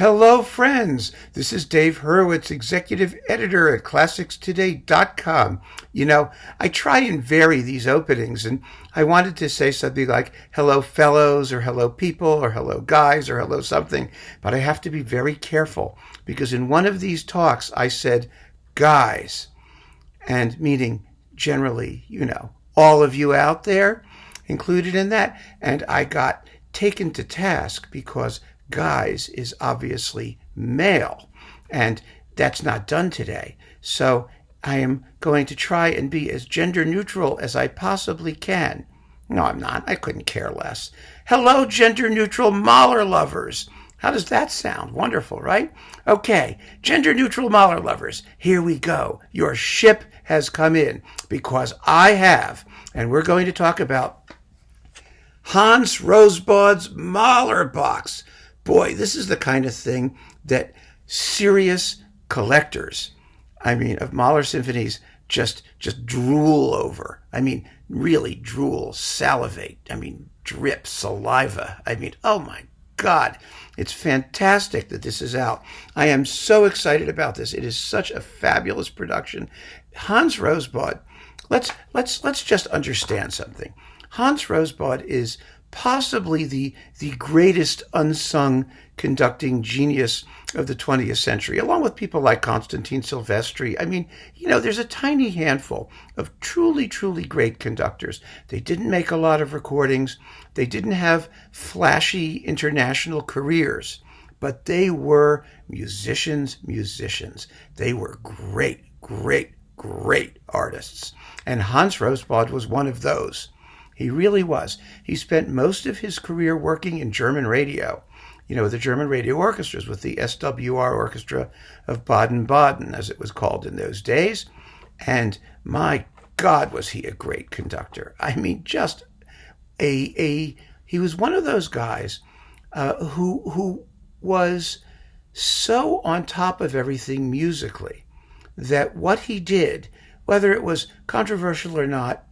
Hello, friends. This is Dave Hurwitz, executive editor at ClassicsToday.com. I try and vary these openings, and I wanted to say something like hello, fellows, or hello, people, or hello, guys, or hello, something. But I have to be very careful because in one of these talks, I said guys, and meaning generally, all of you out there included in that. And I got taken to task because guys is obviously male, and that's not done today. So I am going to try and be as gender neutral as I possibly can. No, I'm not. I couldn't care less. Hello, gender neutral Mahler lovers. How does that sound? Wonderful, right? Okay, gender neutral Mahler lovers, here we go. Your ship has come in because I have, and we're going to talk about Hans Rosbaud's Mahler box. Boy, this is the kind of thing that serious collectors, of Mahler symphonies, just drool over. Really drool, salivate. Drip, saliva. Oh my God, it's fantastic that this is out. I am so excited about this. It is such a fabulous production. Hans Rosbaud, let's just understand something. Hans Rosbaud is possibly the greatest unsung conducting genius of the 20th century, along with people like Constantine Silvestri. There's a tiny handful of truly, truly great conductors. They didn't make a lot of recordings. They didn't have flashy international careers, but they were musicians. They were great, great, great artists. And Hans Rosbaud was one of those. He really was. He spent most of his career working in German radio, the German radio orchestras with the SWR Orchestra of Baden-Baden, as it was called in those days. And my God, was he a great conductor. He was one of those guys who was so on top of everything musically that what he did, whether it was controversial or not,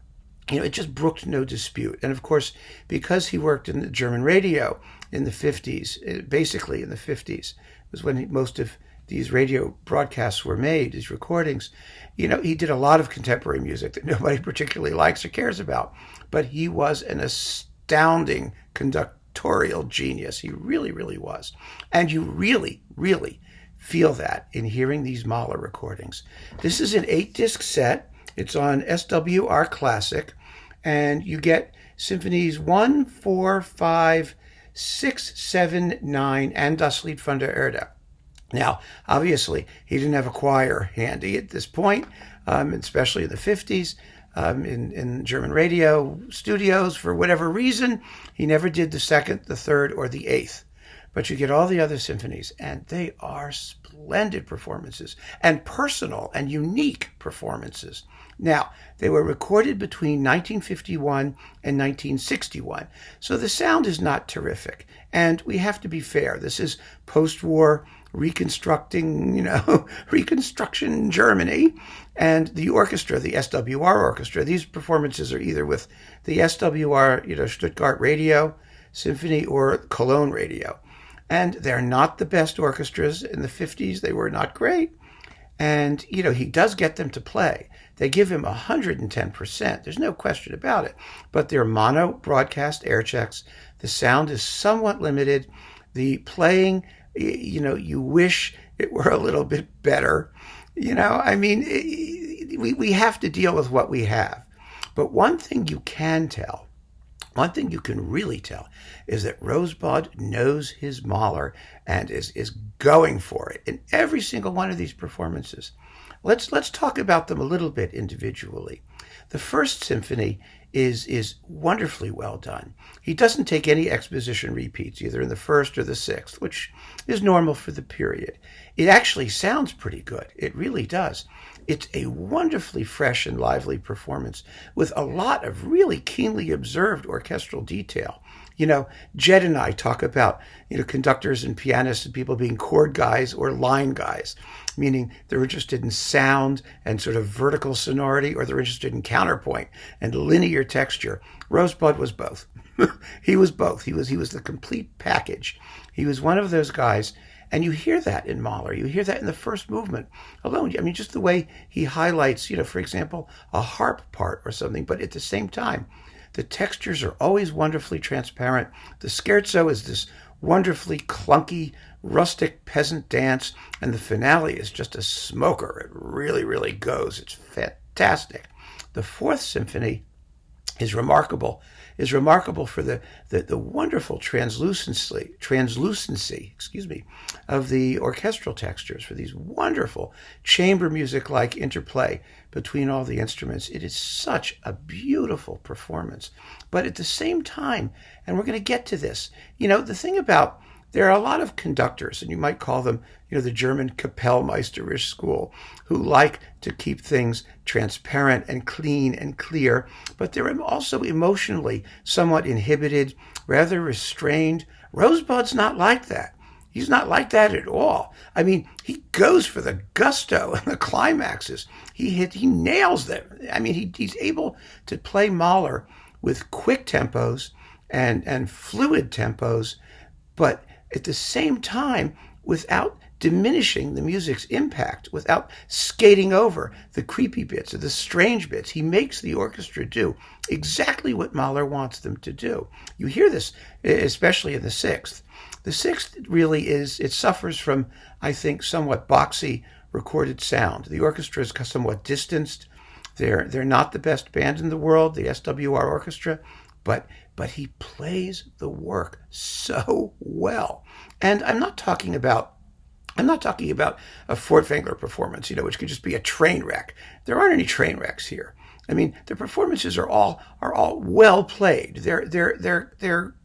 it just brooked no dispute. And of course, because he worked in the German radio in the 50s, basically in the 50s, was when most of these radio broadcasts were made, these recordings, he did a lot of contemporary music that nobody particularly likes or cares about. But he was an astounding conductorial genius. He really, really was. And you really, really feel that in hearing these Mahler recordings. This is an 8-disc set. It's on SWR Classic. And you get Symphonies 1, 4, 5, 6, 7, 9, and Das Lied von der Erde. Now, obviously, he didn't have a choir handy at this point, especially in the 50s. In German radio studios, for whatever reason, he never did the second, the third, or the eighth. But you get all the other symphonies, and they are splendid performances, and personal and unique performances. Now, they were recorded between 1951 and 1961, so the sound is not terrific. And we have to be fair. This is post-war reconstruction Germany, and the orchestra, the SWR orchestra, these performances are either with the SWR, Stuttgart Radio Symphony or Cologne Radio. And they're not the best orchestras. In the 50s, they were not great. And, he does get them to play. They give him 110%. There's no question about it. But they're mono broadcast air checks. The sound is somewhat limited. The playing, you wish it were a little bit better. We have to deal with what we have. But one thing you can really tell, is that Rosbaud knows his Mahler and is going for it in every single one of these performances. Let's talk about them a little bit individually. The first symphony is wonderfully well done. He doesn't take any exposition repeats, either in the first or the sixth, which is normal for the period. It actually sounds pretty good. It really does. It's a wonderfully fresh and lively performance with a lot of really keenly observed orchestral detail. Jed and I talk about, conductors and pianists and people being chord guys or line guys, meaning they're interested in sound and sort of vertical sonority, or they're interested in counterpoint and linear texture. Rosbaud was both. He was both. He was the complete package. He was one of those guys, And you hear that in Mahler. You hear that in the first movement alone. I mean, just the way he highlights, for example, a harp part or something, but at the same time, the textures are always wonderfully transparent. The scherzo is this wonderfully clunky, rustic peasant dance, and the finale is just a smoker. It really, really goes. It's fantastic. The Fourth Symphony is remarkable for the wonderful translucency, of the orchestral textures, for these wonderful chamber music-like interplay between all the instruments. It is such a beautiful performance. But at the same time, and we're going to get to this, the thing about, there are a lot of conductors, and you might call them, the German Kapellmeisterisch school, who like to keep things transparent and clean and clear, but they're also emotionally somewhat inhibited, rather restrained. Rosbaud's not like that. He's not like that at all. I mean, he goes for the gusto and the climaxes. He nails them. I mean, he's able to play Mahler with quick tempos and fluid tempos, but at the same time, without diminishing the music's impact, without skating over the creepy bits or the strange bits. He makes the orchestra do exactly what Mahler wants them to do. You hear this, especially in the Sixth. The Sixth really it suffers from, I think, somewhat boxy recorded sound. The orchestra is somewhat distanced. They're not the best band in the world, the SWR orchestra, but he plays the work so well. And I'm not talking about a Furtwängler performance, which could just be a train wreck. There aren't any train wrecks here. I mean, the performances are all well played. They're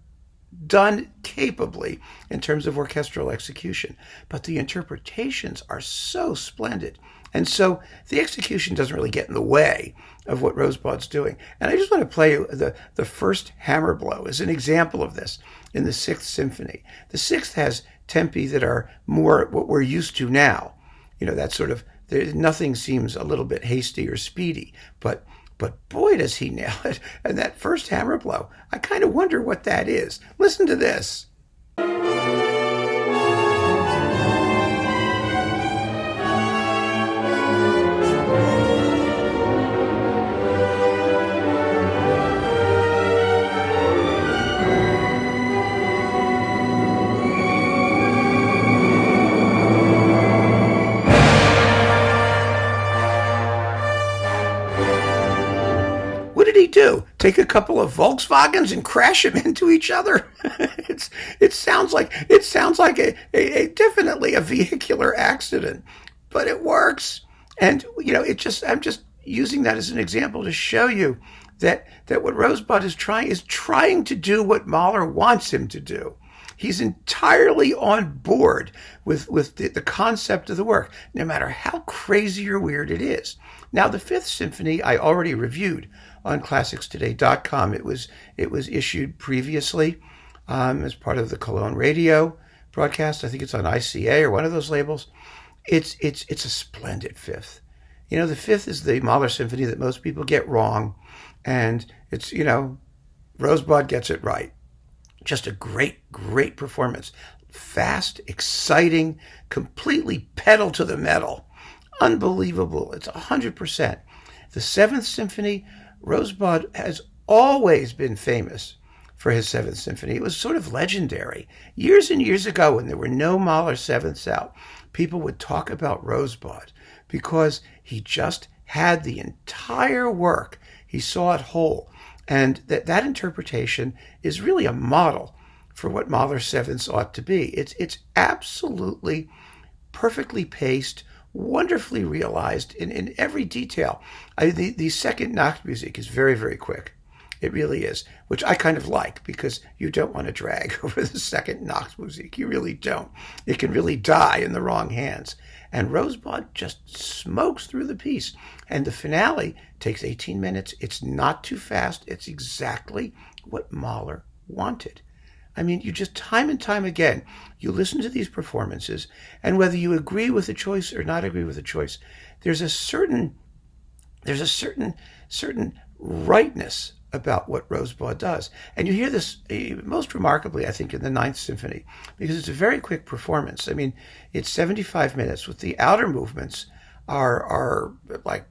done capably in terms of orchestral execution, but the interpretations are so splendid. And so the execution doesn't really get in the way of what Rosbaud's doing. And I just want to play the first hammer blow as an example of this in the Sixth Symphony. The Sixth has tempi that are more what we're used to now. That sort of, nothing seems a little bit hasty or speedy, but boy, does he nail it. And that first hammer blow, I kind of wonder what that is. Listen to this. Do take a couple of Volkswagens and crash them into each other? It sounds like a definitely a vehicular accident, but it works. And I'm just using that as an example to show you that what Rosbaud is trying to do what Mahler wants him to do. He's entirely on board with the concept of the work, no matter how crazy or weird it is. Now, the Fifth Symphony I already reviewed on classicstoday.com. It was issued previously as part of the Cologne radio broadcast. I think it's on ICA or one of those labels. It's a splendid fifth. The Fifth is the Mahler symphony that most people get wrong, and it's Rosbaud gets it right. Just a great performance. Fast, exciting, completely pedal to the metal. Unbelievable. It's 100%. The Seventh Symphony, Rosbaud has always been famous for his Seventh Symphony. It was sort of legendary. Years and years ago, when there were no Mahler Sevenths out, people would talk about Rosbaud because he just had the entire work. He saw it whole. And that interpretation is really a model for what Mahler Sevenths ought to be. It's absolutely perfectly paced, wonderfully realized in every detail. The second Nachtmusik is very, very quick. It really is, which I kind of like because you don't want to drag over the second Nachtmusik. You really don't. It can really die in the wrong hands. And Rosbaud just smokes through the piece. And the finale takes 18 minutes. It's not too fast. It's exactly what Mahler wanted. I mean, you just time and time again, you listen to these performances, and whether you agree with the choice or not agree with the choice, there's a certain rightness about what Rosbaud does. And you hear this most remarkably, I think, in the Ninth Symphony, because it's a very quick performance. I mean, it's 75 minutes with the outer movements are like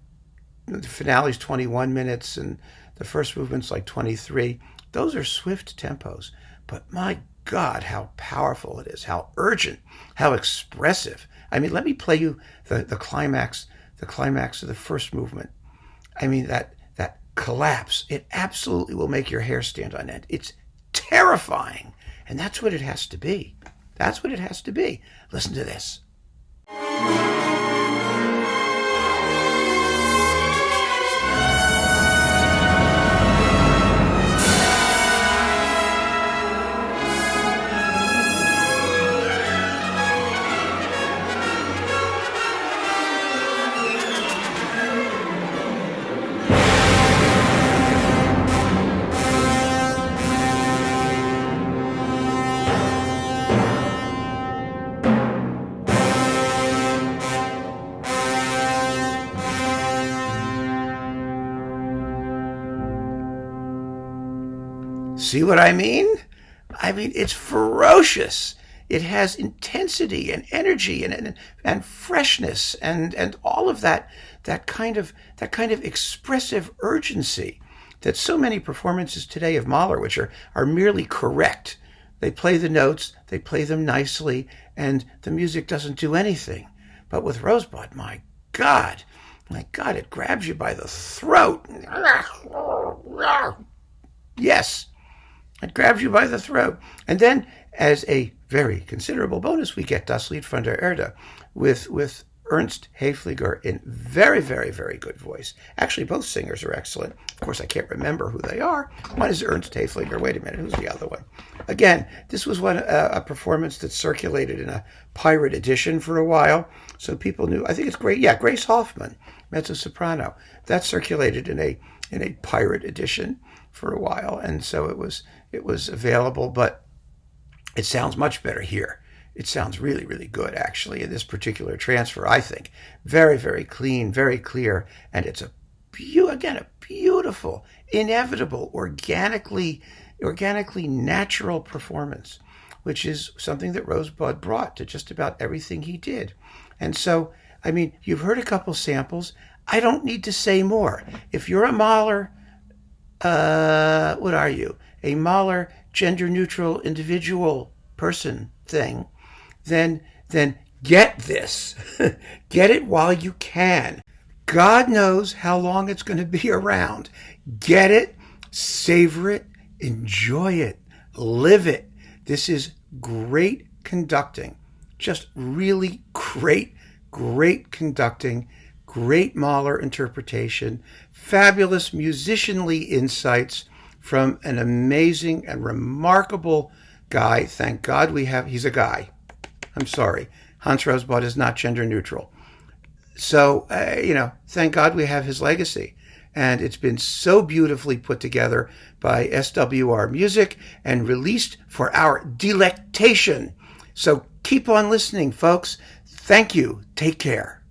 the finale's 21 minutes and the first movement's like 23. Those are swift tempos. But my God, how powerful it is, how urgent, how expressive. I mean, let me play you the climax of the first movement. I mean, that collapse, it absolutely will make your hair stand on end. It's terrifying. And that's what it has to be. That's what it has to be. Listen to this. See what I mean? I mean, it's ferocious. It has intensity and energy and freshness and all of that kind of expressive urgency that so many performances today of Mahler, which are merely correct. They play the notes, they play them nicely, and the music doesn't do anything. But with Rosbaud, my God, it grabs you by the throat. Yes. It grabs you by the throat. And then, as a very considerable bonus, we get Das Lied von der Erde with Ernst Haefliger in very, very, very good voice. Actually, both singers are excellent. Of course, I can't remember who they are. One is Ernst Haefliger. Wait a minute, who's the other one? Again, this was a performance that circulated in a pirate edition for a while, so people knew. I think it's great. Yeah, Grace Hoffman, mezzo-soprano. That circulated in a pirate edition for a while, and so it was available, but it sounds much better here. It sounds really, really good, actually, in this particular transfer, I think. Very, very clean, very clear, and it's a beautiful, inevitable, organically natural performance, which is something that Rosbaud brought to just about everything he did. And so, I mean, you've heard a couple samples. I don't need to say more. If you're a Mahler, what are you? A Mahler gender-neutral individual person thing, then get this. Get it while you can. God knows how long it's going to be around. Get it, savor it, enjoy it, live it. This is great conducting. Just really great conducting, great Mahler interpretation, fabulous musicianly insights from an amazing and remarkable guy. Thank God he's a guy. I'm sorry. Hans Rosbaud is not gender neutral. So, thank God we have his legacy. And it's been so beautifully put together by SWR Music and released for our delectation. So keep on listening, folks. Thank you. Take care.